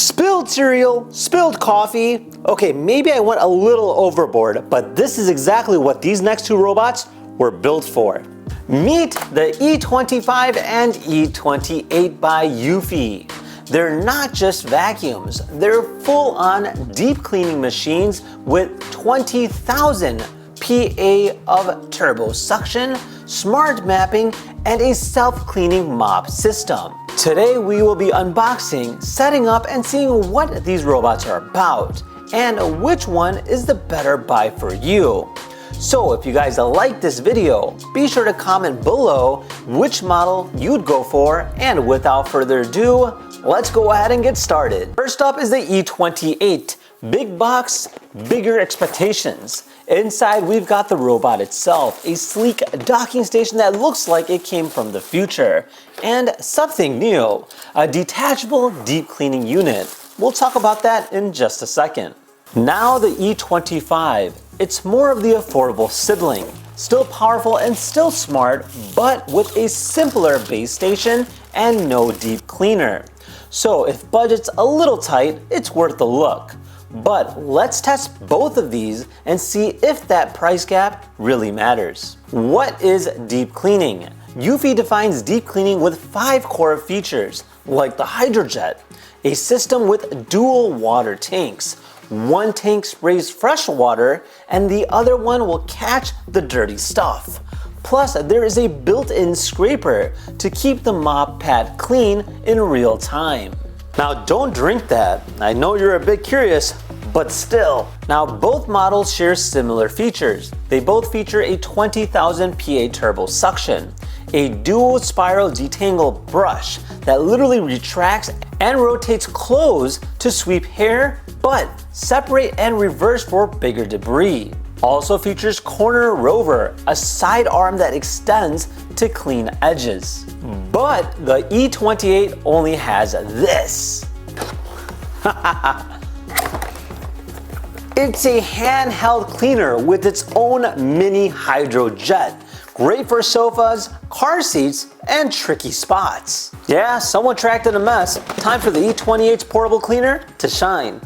Spilled cereal, spilled coffee. Okay, maybe I went a little overboard, but this is exactly what these next two robots were built for. Meet the E25 and E28 by Eufy. They're not just vacuums, they're full-on deep cleaning machines with 20,000 PA of turbo suction, smart mapping, and a self-cleaning mop system. Today we will be unboxing, setting up, and seeing what these robots are about, and which one is the better buy for you. So if you guys like this video, be sure to comment below which model you'd go for, and without further ado, let's go ahead and get started. First up is the E28. Big box, bigger expectations. Inside we've got the robot itself, a sleek docking station that looks like it came from the future, and something new, a detachable deep cleaning unit. We'll talk about that in just a second. Now the E25. It's more of the affordable sibling, still powerful and still smart, but with a simpler base station and no deep cleaner. So if budget's a little tight, it's worth a look. But let's test both of these and see if that price gap really matters. What is deep cleaning? Eufy defines deep cleaning with 5 core features, like the Hydrojet, a system with dual water tanks. One tank sprays fresh water and the other one will catch the dirty stuff. Plus, there is a built-in scraper to keep the mop pad clean in real time. Now don't drink that. I know you're a bit curious, but still. Now both models share similar features. They both feature a 20,000 PA turbo suction, a dual spiral detangle brush that literally retracts and rotates clothes to sweep hair, but separate and reverse for bigger debris. Also features corner rover, a side arm that extends to clean edges. But the E28 only has this. It's a handheld cleaner with its own mini Hydrojet. Great for sofas, car seats, and tricky spots. Yeah, someone tracked in a mess. Time for the E28's portable cleaner to shine.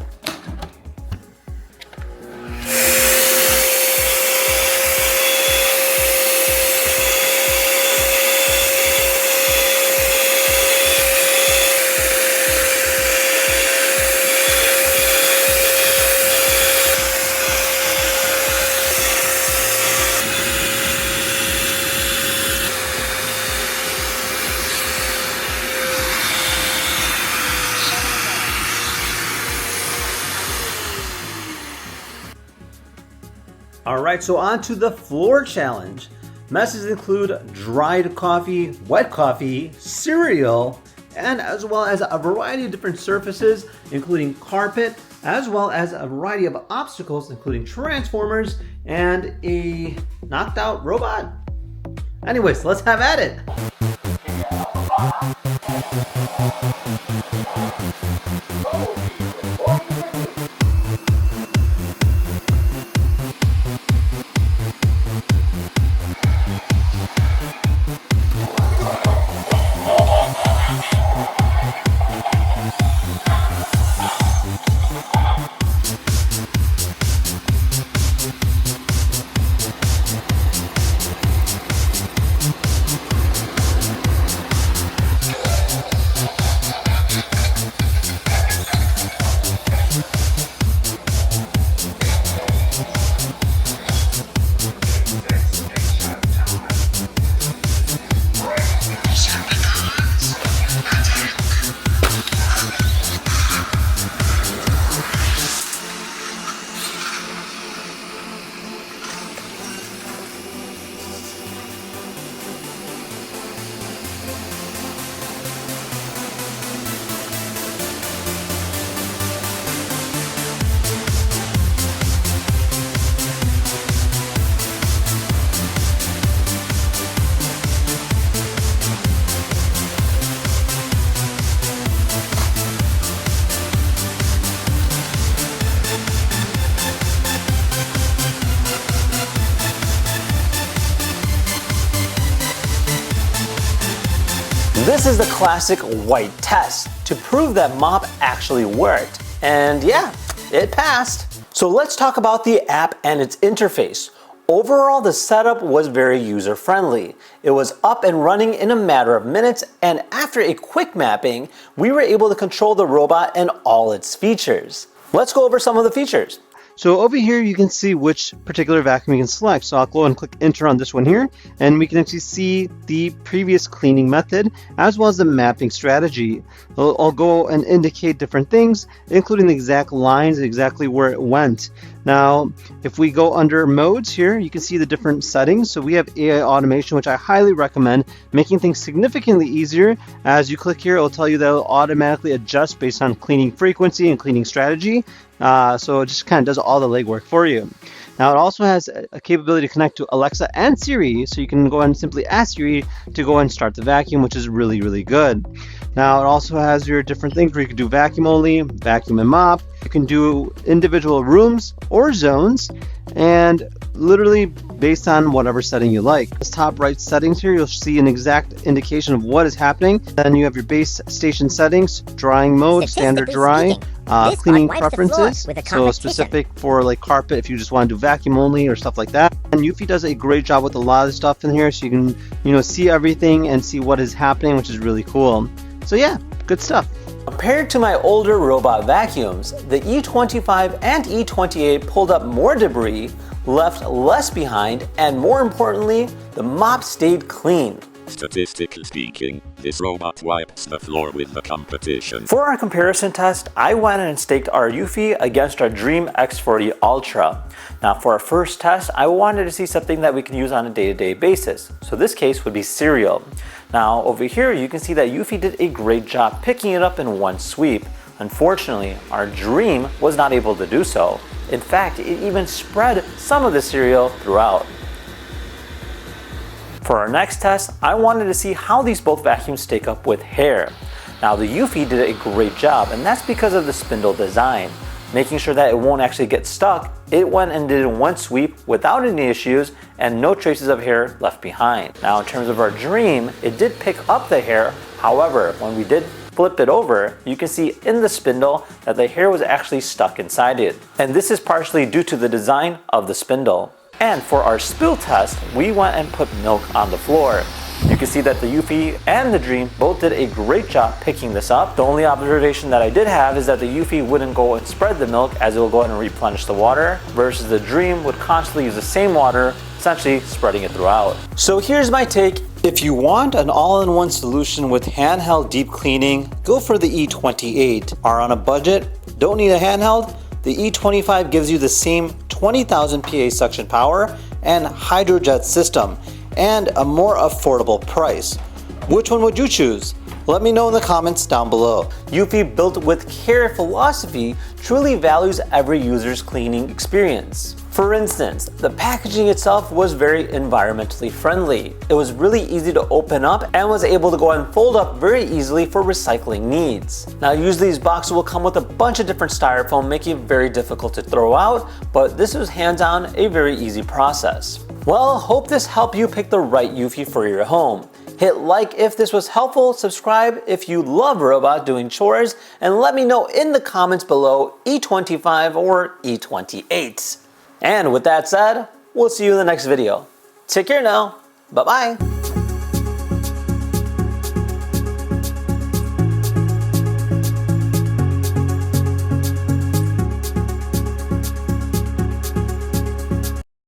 Alright, so on to the floor challenge. Messes include dried coffee, wet coffee, cereal, and as well as a variety of different surfaces, including carpet, as well as a variety of obstacles, including transformers and a knocked out robot. Anyways, let's have at it. This is the classic white test to prove that mop actually worked. And yeah, it passed. So let's talk about the app and its interface. Overall, the setup was very user-friendly. It was up and running in a matter of minutes, and after a quick mapping, we were able to control the robot and all its features. Let's go over some of the features. So over here, you can see which particular vacuum you can select. So I'll go and click enter on this one here, and we can actually see the previous cleaning method, as well as the mapping strategy. I'll go and indicate different things, including the exact lines, exactly where it went. Now, if we go under modes here, you can see the different settings. So we have AI automation, which I highly recommend, making things significantly easier. As you click here, it'll tell you that it'll automatically adjust based on cleaning frequency and cleaning strategy. So it just kind of does all the legwork for you. Now it also has a capability to connect to Alexa and Siri, so you can go and simply ask Siri to go and start the vacuum, which is really, really good. Now it also has your different things where you can do vacuum only, vacuum and mop. You can do individual rooms or zones, and literally based on whatever setting you like. This top right settings here, you'll see an exact indication of what is happening. Then you have your base station settings, drying mode, standard dry, cleaning preferences, so specific for like carpet if you just want to do vacuum only or stuff like that. And Eufy does a great job with a lot of stuff in here, so you can see everything and see what is happening, which is really cool. So yeah, good stuff. Compared to my older robot vacuums, the E25 and E28 pulled up more debris, left less behind, and more importantly, the mop stayed clean. Statistically speaking, this robot wipes the floor with the competition. For our comparison test, I went and staked our Eufy against our Dream X40 Ultra. Now for our first test, I wanted to see something that we can use on a day-to-day basis. So this case would be cereal. Now over here, you can see that Eufy did a great job picking it up in one sweep. Unfortunately, our Dream was not able to do so. In fact, it even spread some of the cereal throughout. For our next test, I wanted to see how these both vacuums stake up with hair. Now the Eufy did a great job, and that's because of the spindle design. Making sure that it won't actually get stuck, it went and did it in one sweep without any issues and no traces of hair left behind. Now in terms of our Dream, it did pick up the hair. However, when we did flip it over, you can see in the spindle that the hair was actually stuck inside it. And this is partially due to the design of the spindle. And for our spill test, we went and put milk on the floor. You can see that the Eufy and the Dream both did a great job picking this up. The only observation that I did have is that the Eufy wouldn't go and spread the milk as it will go ahead and replenish the water, versus the Dream would constantly use the same water, essentially spreading it throughout. So here's my take. If you want an all-in-one solution with handheld deep cleaning, go for the E28. Are on a budget, don't need a handheld? The E25 gives you the same 20,000 PA suction power and Hydrojet system, and a more affordable price. Which one would you choose? Let me know in the comments down below. Eufy, built with care philosophy, truly values every user's cleaning experience. For instance, the packaging itself was very environmentally friendly. It was really easy to open up and was able to go and fold up very easily for recycling needs. Now usually these boxes will come with a bunch of different styrofoam, making it very difficult to throw out, but this was hands-on, a very easy process. Well, hope this helped you pick the right Eufy for your home. Hit like if this was helpful, subscribe if you love robot doing chores, and let me know in the comments below E25 or E28. And with that said, we'll see you in the next video. Take care now. Bye-bye.